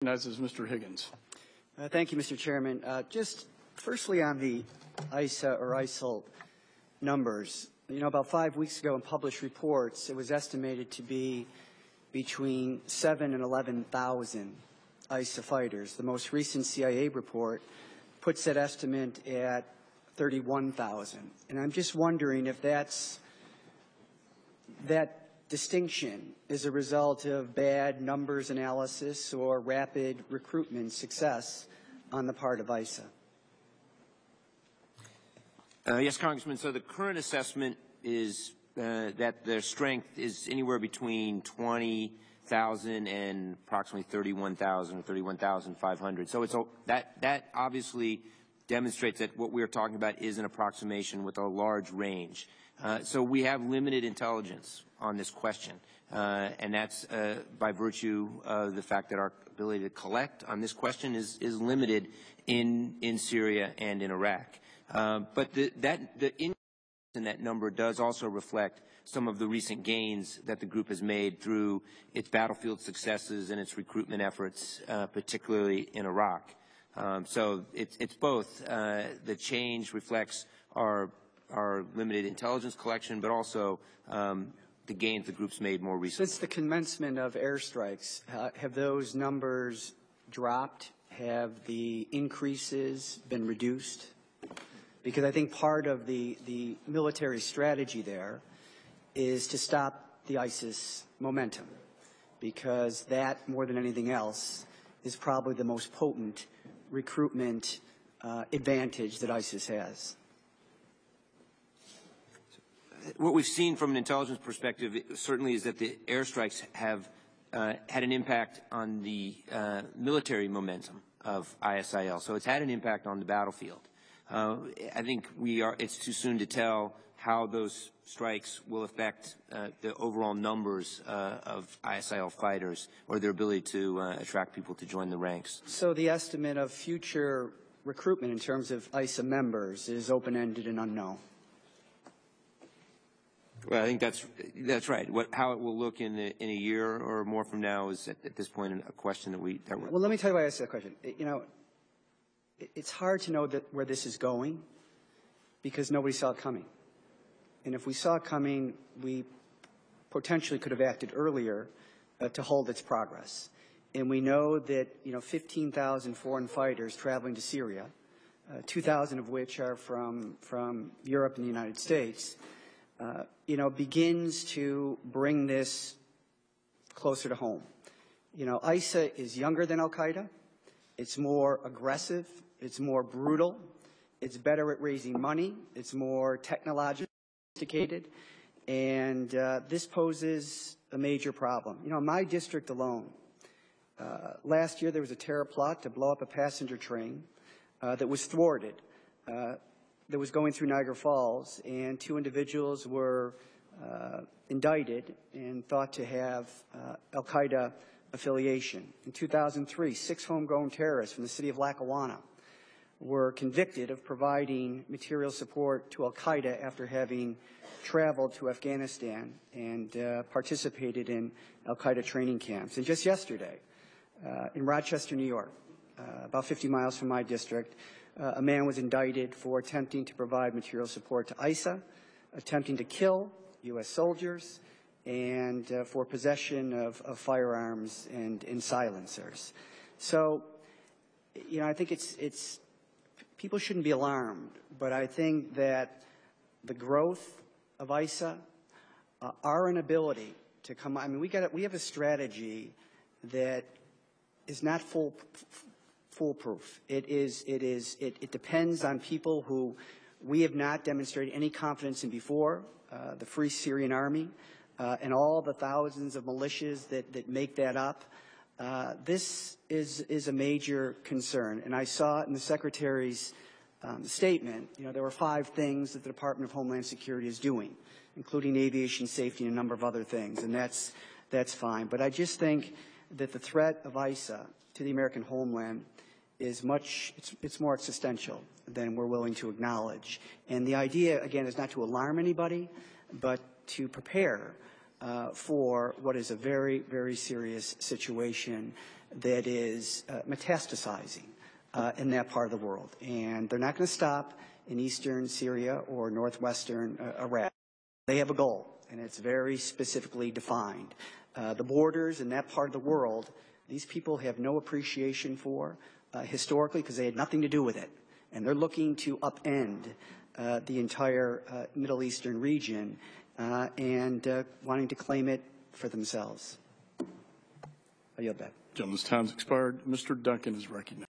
As is Mr. Higgins. Thank you, Mr. Chairman. Just firstly on the ISA or ISIL numbers, about 5 weeks ago in published reports, it was estimated to be between 7,000 and 11,000 ISA fighters. The most recent CIA report puts that estimate at 31,000. And I'm just wondering if that distinction is a result of bad numbers analysis or rapid recruitment success on the part of ISA. Yes, Congressman. So the current assessment is that their strength is anywhere between 20,000 and approximately 31,000 or 31,500. So that obviously demonstrates that what we're talking about is an approximation with a large range. So we have limited intelligence on this question, and that's by virtue of the fact that our ability to collect on this question is limited in Syria and in Iraq. But the increase in that number does also reflect some of the recent gains that the group has made through its battlefield successes and its recruitment efforts, particularly in Iraq. So it's both. The change reflects our limited intelligence collection, but also the gains the group's made more recently. Since the commencement of airstrikes, have those numbers dropped? Have the increases been reduced? Because I think part of the military strategy there is to stop the ISIS momentum, because that, more than anything else, is probably the most potent recruitment advantage that ISIS has. What we've seen from an intelligence perspective certainly is that the airstrikes have had an impact on the military momentum of ISIL. So it's had an impact on the battlefield. I think it's too soon to tell how those strikes will affect the overall numbers of ISIL fighters or their ability to attract people to join the ranks. So the estimate of future recruitment in terms of ISA members is open-ended and unknown. Well, I think that's right. How it will look in a year or more from now is at this point a question that we're. Well, let me tell you why I asked that question. It's hard to know where this is going because nobody saw it coming. And if we saw it coming, we potentially could have acted earlier to hold its progress. And we know that 15,000 foreign fighters traveling to Syria, 2,000 of which are from Europe and the United States. Begins to bring this closer to home. ISA is younger than Al-Qaeda. It's more aggressive. It's more brutal. It's better at raising money. It's more technologically sophisticated. And this poses a major problem. In my district alone, last year there was a terror plot to blow up a passenger train that was thwarted. That was going through Niagara Falls, and 2 individuals were indicted and thought to have Al-Qaeda affiliation. In 2003, 6 homegrown terrorists from the city of Lackawanna were convicted of providing material support to Al-Qaeda after having traveled to Afghanistan and participated in Al-Qaeda training camps. And just yesterday, in Rochester, New York, about 50 miles from my district, a man was indicted for attempting to provide material support to ISA, attempting to kill U.S. soldiers, and for possession of firearms and silencers. So, I think people shouldn't be alarmed, but I think that the growth of ISA, our inability to come, we have a strategy that is not foolproof. It depends on people who we have not demonstrated any confidence in before, the Free Syrian Army, and all the thousands of militias that make that up. This is a major concern, and I saw it in the Secretary's statement. There were 5 things that the Department of Homeland Security is doing, including aviation safety and a number of other things, and that's fine. But I just think that the threat of ISA to the American homeland is it's more existential than we're willing to acknowledge. And the idea, again, is not to alarm anybody, but to prepare for what is a very, very serious situation that is metastasizing in that part of the world. And they're not going to stop in eastern Syria or northwestern Iraq. They have a goal, and it's very specifically defined. The borders in that part of the world, these people have no appreciation for historically because they had nothing to do with it. And they're looking to upend the entire Middle Eastern region and wanting to claim it for themselves. I yield back. Gentleman's time's expired. Mr. Duncan is recognized.